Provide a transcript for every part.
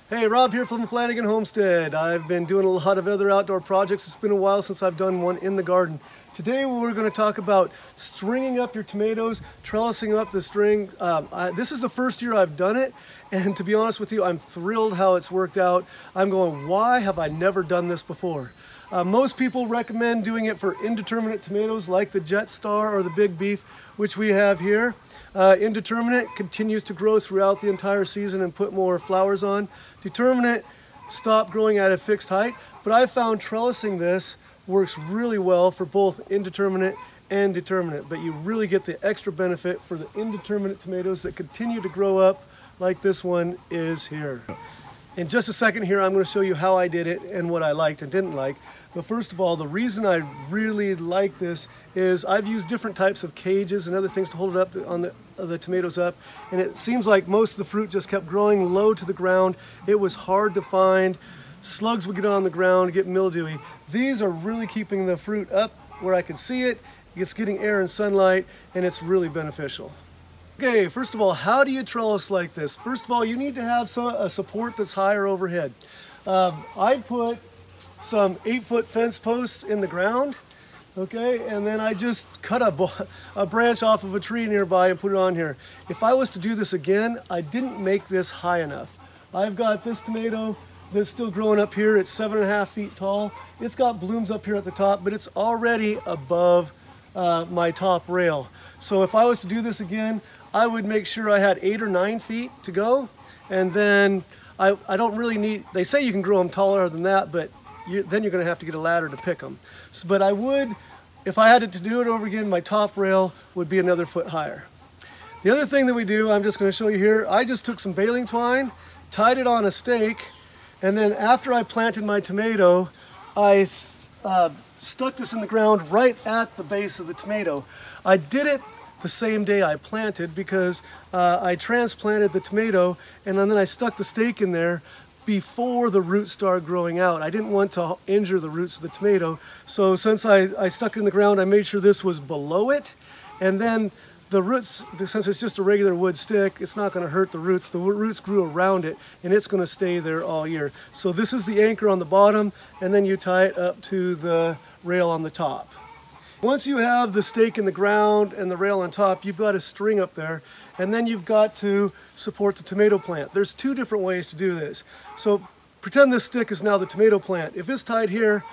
Hey, Rob here from Flanagan Homestead. I've been doing a lot of other outdoor projects. It's been a while since I've done one in the garden. Today we're going to talk about stringing up your tomatoes, trellising up the string. This is the first year I've done it, and to be honest with you, I'm thrilled how it's worked out. I'm going, why have I never done this before? Most people recommend doing it for indeterminate tomatoes like the Jet Star or the Big Beef, which we have here. Indeterminate continues to grow throughout the entire season and put more flowers on. Determinate stop growing at a fixed height, but I found trellising this works really well for both indeterminate and determinate, but you really get the extra benefit for the indeterminate tomatoes that continue to grow up like this one is here. In just a second here, I'm going to show you how I did it and what I liked and didn't like. But first of all, the reason I really like this is I've used different types of cages and other things to hold it up on the tomatoes up, and it seems like most of the fruit just kept growing low to the ground. It was hard to find. Slugs would get on the ground, get mildewy. These are really keeping the fruit up where I can see it. It's getting air and sunlight, and it's really beneficial. Okay, first of all, how do you trellis like this? First of all, you need to have a support that's higher overhead. I put some 8-foot fence posts in the ground, okay, and then I just cut a branch off of a tree nearby and put it on here. If I was to do this again, I didn't make this high enough. I've got this tomato that's still growing up here. It's 7.5 feet tall. It's got blooms up here at the top, but it's already above my top rail. So if I was to do this again, I would make sure I had 8 or 9 feet to go, and then I don't really need, they say you can grow them taller than that, but then you're going to have to get a ladder to pick them. So, but I would, if I had to do it over again, my top rail would be another foot higher. The other thing that we do, I'm just going to show you here, I just took some baling twine, tied it on a stake, and then after I planted my tomato, I stuck this in the ground right at the base of the tomato. I did it the same day I planted because I transplanted the tomato and then I stuck the stake in there before the roots started growing out. I didn't want to injure the roots of the tomato, so since I stuck it in the ground, I made sure this was below it, and then the roots, since it's just a regular wood stick, it's not going to hurt the roots. The roots grew around it, and it's going to stay there all year. So this is the anchor on the bottom, and then you tie it up to the rail on the top. Once you have the stake in the ground and the rail on top, you've got a string up there, and then you've got to support the tomato plant. There's 2 different ways to do this. So pretend this stick is now the tomato plant. If it's tied here,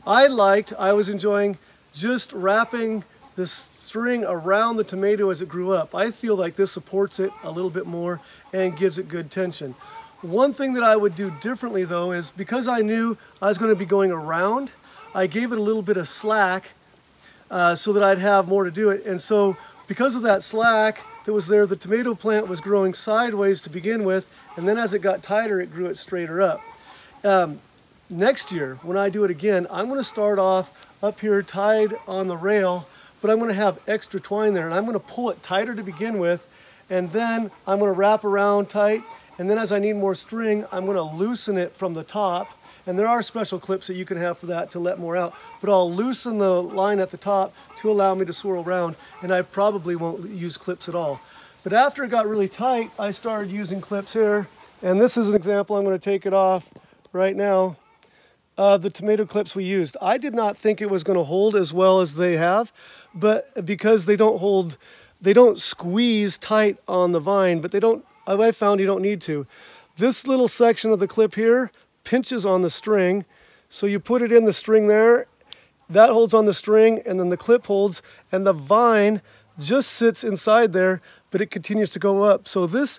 I was enjoying just wrapping this string around the tomato as it grew up. I feel like this supports it a little bit more and gives it good tension. One thing that I would do differently though is because I knew I was going to be going around, I gave it a little bit of slack so that I'd have more to do it. And so because of that slack that was there, the tomato plant was growing sideways to begin with, and then as it got tighter, it grew it straighter up. Next year, when I do it again, I'm going to start off up here tied on the rail, but I'm going to have extra twine there, and I'm going to pull it tighter to begin with, and then I'm going to wrap around tight, and then as I need more string, I'm going to loosen it from the top. And there are special clips that you can have for that to let more out, but I'll loosen the line at the top to allow me to swirl around, and I probably won't use clips at all. But after it got really tight, I started using clips here, and this is an example. I'm going to take it off right now. The tomato clips we used. I did not think it was going to hold as well as they have, but because they don't squeeze tight on the vine, but I found you don't need to. This little section of the clip here pinches on the string, so you put it in the string there, that holds on the string, and then the clip holds, and the vine just sits inside there, but it continues to go up. So this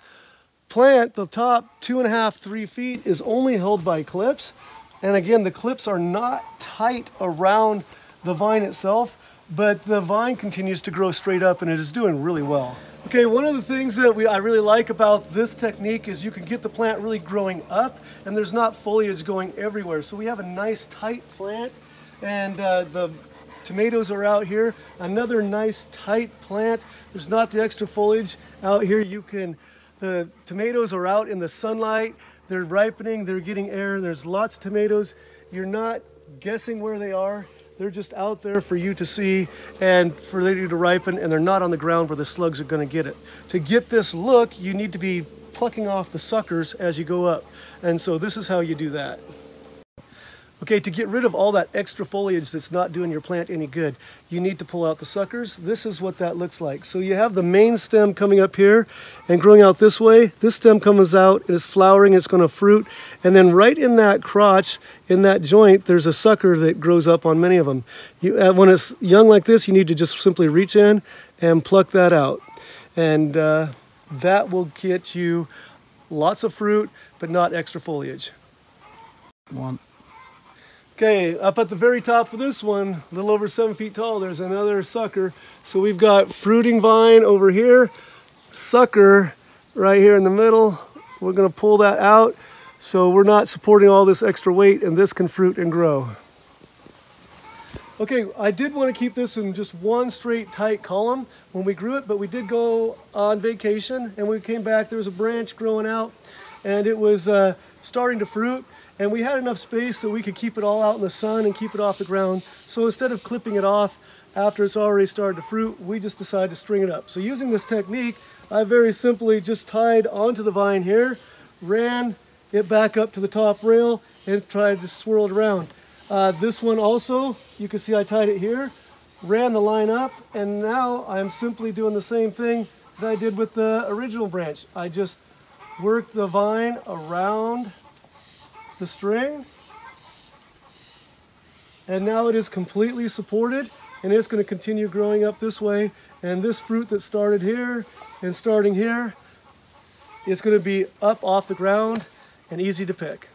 plant, the top 2.5, 3 feet, is only held by clips, and again, the clips are not tight around the vine itself, but the vine continues to grow straight up, and it is doing really well. Okay, one of the things that I really like about this technique is you can get the plant really growing up, and there's not foliage going everywhere. So we have a nice tight plant, and the tomatoes are out here. Another nice tight plant. There's not the extra foliage out here. The tomatoes are out in the sunlight. They're ripening, they're getting air. There's lots of tomatoes. You're not guessing where they are. They're just out there for you to see and for you to ripen, and they're not on the ground where the slugs are going to get it. To get this look, you need to be plucking off the suckers as you go up. And so this is how you do that. Okay, to get rid of all that extra foliage that's not doing your plant any good, you need to pull out the suckers. This is what that looks like. So you have the main stem coming up here and growing out this way. This stem comes out, it is flowering, it's going to fruit. And then right in that crotch, in that joint, there's a sucker that grows up on many of them. When it's young like this, you need to just simply reach in and pluck that out. And that will get you lots of fruit, but not extra foliage. Okay, up at the very top of this one, a little over 7 feet tall, there's another sucker. So we've got fruiting vine over here, sucker right here in the middle. We're going to pull that out so we're not supporting all this extra weight, and this can fruit and grow. Okay, I did want to keep this in just one straight tight column when we grew it, but we did go on vacation and we came back, there was a branch growing out and it was starting to fruit. And we had enough space so we could keep it all out in the sun and keep it off the ground. So instead of clipping it off after it's already started to fruit, we just decided to string it up. So using this technique, I very simply just tied onto the vine here, ran it back up to the top rail, and tried to swirl it around. This one also, you can see I tied it here, ran the line up, and now I'm simply doing the same thing that I did with the original branch. I just worked the vine around the string, and now it is completely supported, and it's going to continue growing up this way. And this fruit that started here and starting here is going to be up off the ground and easy to pick.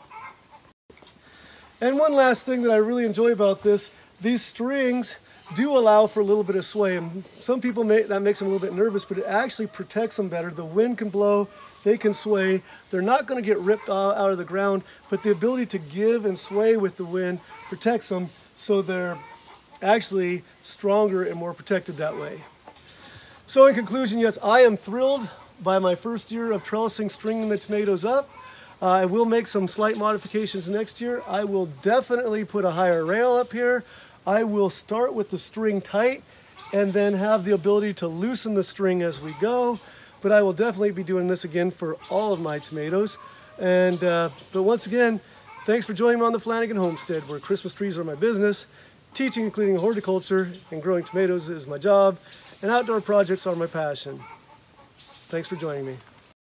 And one last thing that I really enjoy about this, these strings do allow for a little bit of sway, and some people that makes them a little bit nervous, but it actually protects them better. The wind can blow, they can sway. They're not going to get ripped out of the ground, but the ability to give and sway with the wind protects them, so they're actually stronger and more protected that way. So in conclusion, yes, I am thrilled by my first year of trellising, stringing the tomatoes up. I will make some slight modifications next year. I will definitely put a higher rail up here. I will start with the string tight and then have the ability to loosen the string as we go. But I will definitely be doing this again for all of my tomatoes. And but once again, thanks for joining me on the Flanagan Homestead, where Christmas trees are my business, teaching and cleaning horticulture and growing tomatoes is my job, and outdoor projects are my passion. Thanks for joining me.